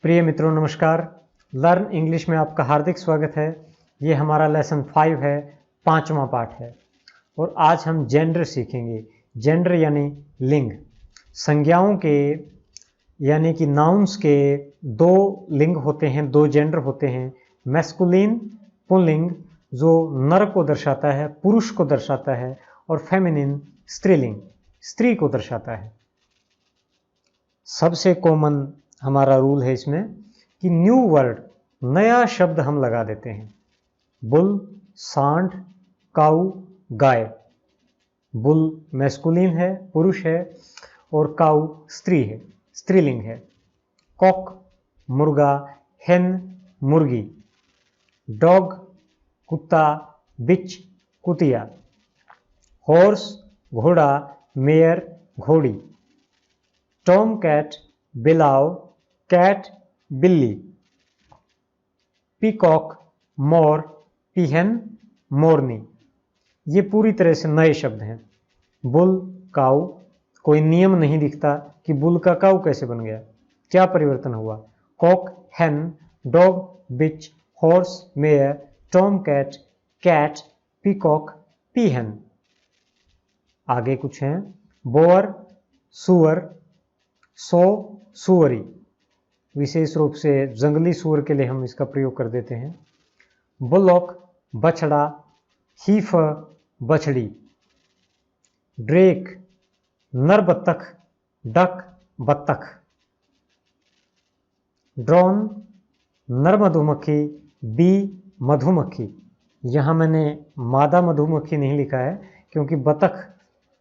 प्रिय मित्रों नमस्कार। लर्न इंग्लिश में आपका हार्दिक स्वागत है। ये हमारा लेसन 5 है, 5वां पाठ है और आज हम जेंडर सीखेंगे। जेंडर यानी लिंग। संज्ञाओं के यानी कि नाउन्स के दो लिंग होते हैं, दो जेंडर होते हैं। मैस्कुलिन पुल्लिंग जो नर को दर्शाता है, पुरुष को दर्शाता है, और फेमिनिन स्त्रीलिंग स्त्री को दर्शाता है। सबसे कॉमन हमारा रूल है इसमें कि न्यू वर्ड, नया शब्द हम लगा देते हैं। बुल, सांड, काऊ, गाय। बुल मैस्कुलिन है, पुरुष है, और काऊ स्त्री है, स्त्रीलिंग है। कॉक मुर्गा, हेन मुर्गी। डॉग कुत्ता, बिच कुतिया। हॉर्स घोड़ा, मेयर घोड़ी। टॉम कैट बिलाव, कैट बिल्ली। पीकॉक मोर, पीहन मोरनी। ये पूरी तरह से नए शब्द हैं। बुल काऊ, कोई नियम नहीं दिखता कि बुल का काऊ कैसे बन गया, क्या परिवर्तन हुआ। Cock hen, dog bitch, horse mare, tom cat, cat peacock, peahen. आगे कुछ हैं। बोअर सुअर, सो सुअरी। विशेष रूप से जंगली सुअर के लिए हम इसका प्रयोग कर देते हैं। बुलॉक बछड़ा, हीफ बछड़ी। ड्रेक नर बत्तख, डक बत्तख। ड्रोन नर मधुमक्खी, बी मधुमक्खी। यहाँ मैंने मादा मधुमक्खी नहीं लिखा है क्योंकि बत्तख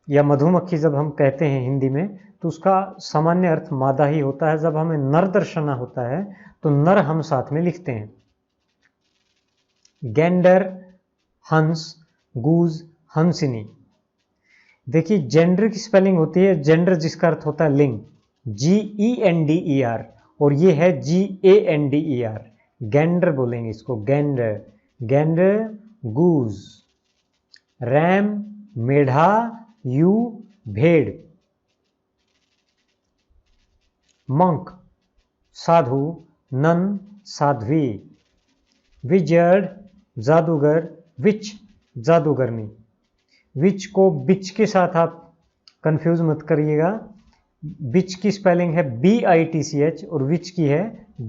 या मधुमक्खी जब हम कहते हैं हिंदी में तो उसका सामान्य अर्थ मादा ही होता है। जब हमें नर दर्शाना होता है तो नर हम साथ में लिखते हैं। गेंडर हंस, गूज हंसिनी। देखिए जेंडर की स्पेलिंग होती है, जेंडर जिसका अर्थ होता है लिंग, GENDER, और ये है GANDER। गेंडर बोलेंगे इसको, गेंडर। गेंडर गूज। रैम मेढ़ा, यू भेड़। मंक साधु, नन साध्वी। विजर्ड जादूगर, विच जादूगरनी। विच को बिच के साथ आप कंफ्यूज मत करिएगा। बिच की स्पेलिंग है BITCH और विच की है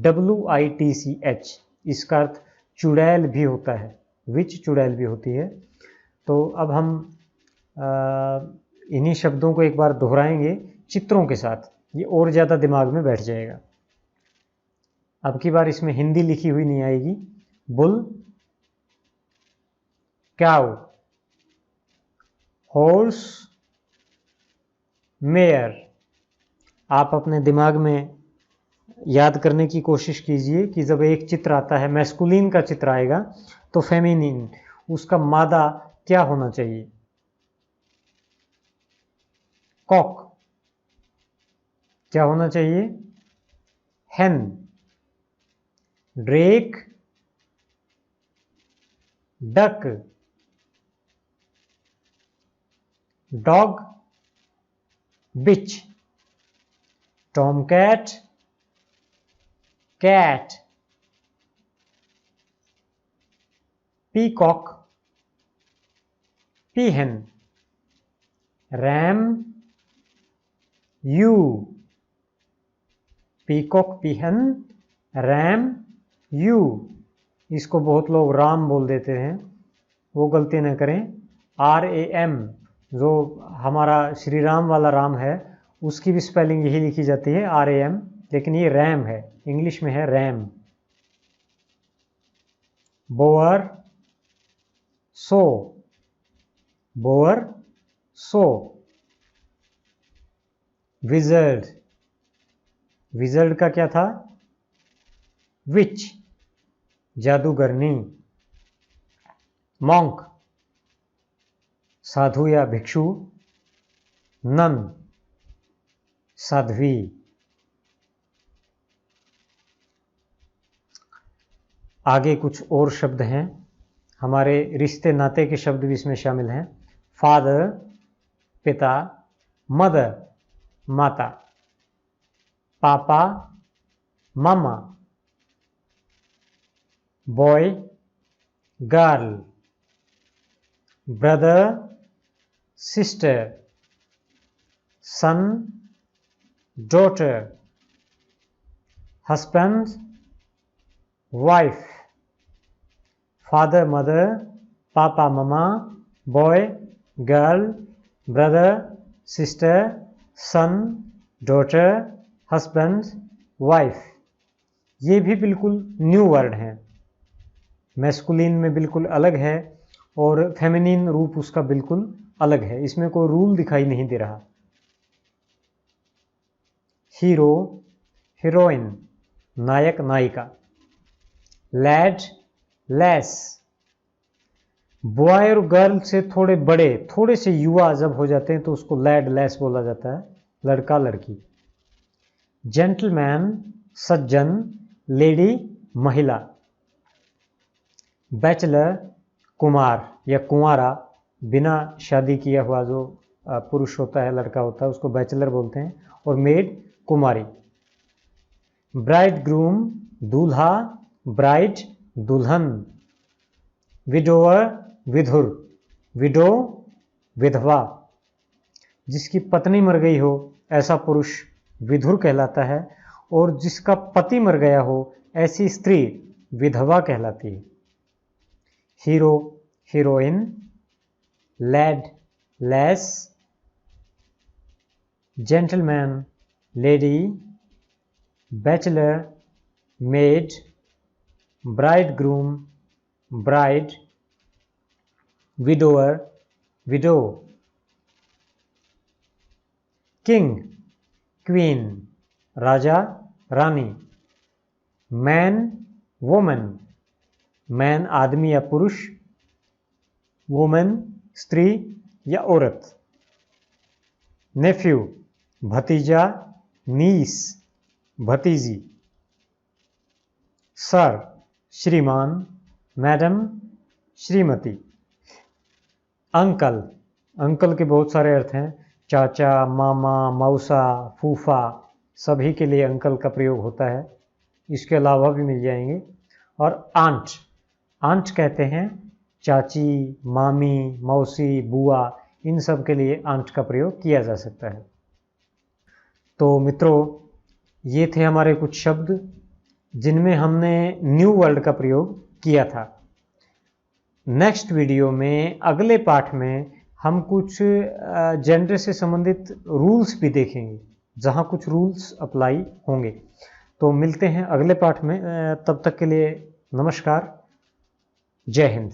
WITCH। इसका अर्थ चुड़ैल भी होता है, विच चुड़ैल भी होती है। तो अब हम इन्हीं शब्दों को एक बार दोहराएंगे चित्रों के साथ, ये और ज़्यादा दिमाग में बैठ जाएगा। अब की बार इसमें हिंदी लिखी हुई नहीं आएगी। बुल, काऊ, हॉर्स, मेयर। आप अपने दिमाग में याद करने की कोशिश कीजिए कि जब एक चित्र आता है, मैस्कुलिन का चित्र आएगा तो फेमिनिन, उसका मादा क्या होना चाहिए। कॉक क्या होना चाहिए, hen. Drake duck. Dog bitch. Tom cat cat. Peacock peahen. Ram ewe. Peacock peahen ram ewe. इसको बहुत लोग राम बोल देते हैं, वो गलती न करें। RAM जो हमारा श्री राम वाला राम है उसकी भी स्पेलिंग यही लिखी जाती है RAM, लेकिन ये रैम है, इंग्लिश में है रैम। बोअर सो, बोअर सो। विजर्ड, विजर्ड का क्या था, विच जादूगरनी। मॉन्क साधु या भिक्षु। नन साध्वी। आगे कुछ और शब्द हैं, हमारे रिश्ते नाते के शब्द भी इसमें शामिल हैं। फादर पिता, मदर माता। Papa mama, boy girl, brother sister, son daughter, husband wife, father mother, papa mama, boy girl, brother sister, son daughter, husband wife. ये भी बिल्कुल न्यू वर्ड हैं, मैस्कुलिन में बिल्कुल अलग है और फेमिनिन रूप उसका बिल्कुल अलग है, इसमें कोई रूल दिखाई नहीं दे रहा। हीरो हीरोइन, नायक नायिका। लैड लैस, बॉय और गर्ल से थोड़े बड़े, थोड़े से युवा जब हो जाते हैं तो उसको लैड लैस बोला जाता है, लड़का लड़की। जेंटलमैन सज्जन, लेडी महिला। बैचलर कुमार या कुंवारा, बिना शादी किया हुआ जो पुरुष होता है, लड़का होता है, उसको बैचलर बोलते हैं। और मेड कुमारी। ब्राइड ग्रूम दूल्हा, ब्राइड दुल्हन। विडोवर विधुर, विडो विधवा। जिसकी पत्नी मर गई हो ऐसा पुरुष विधुर कहलाता है, और जिसका पति मर गया हो ऐसी स्त्री विधवा कहलाती है। Hero heroine, lad lass, gentleman lady, bachelor maid, bride groom bride, widower widow. King queen, राजा रानी। मैन वुमन, मैन आदमी या पुरुष, वुमन स्त्री या औरत। नेफ्यू भतीजा, नीस भतीजी। सर श्रीमान, मैडम श्रीमती। अंकल, अंकल के बहुत सारे अर्थ हैं, चाचा मामा मौसा फूफा, सभी के लिए अंकल का प्रयोग होता है, इसके अलावा भी मिल जाएंगे। और आंट, आंट कहते हैं चाची मामी मौसी बुआ, इन सब के लिए आंट का प्रयोग किया जा सकता है। तो मित्रों, ये थे हमारे कुछ शब्द जिनमें हमने न्यू वर्ड का प्रयोग किया था। नेक्स्ट वीडियो में, अगले पाठ में हम कुछ जेंडर से संबंधित रूल्स भी देखेंगे, जहां कुछ रूल्स अप्लाई होंगे। तो मिलते हैं अगले पाठ में, तब तक के लिए नमस्कार, जय हिंद।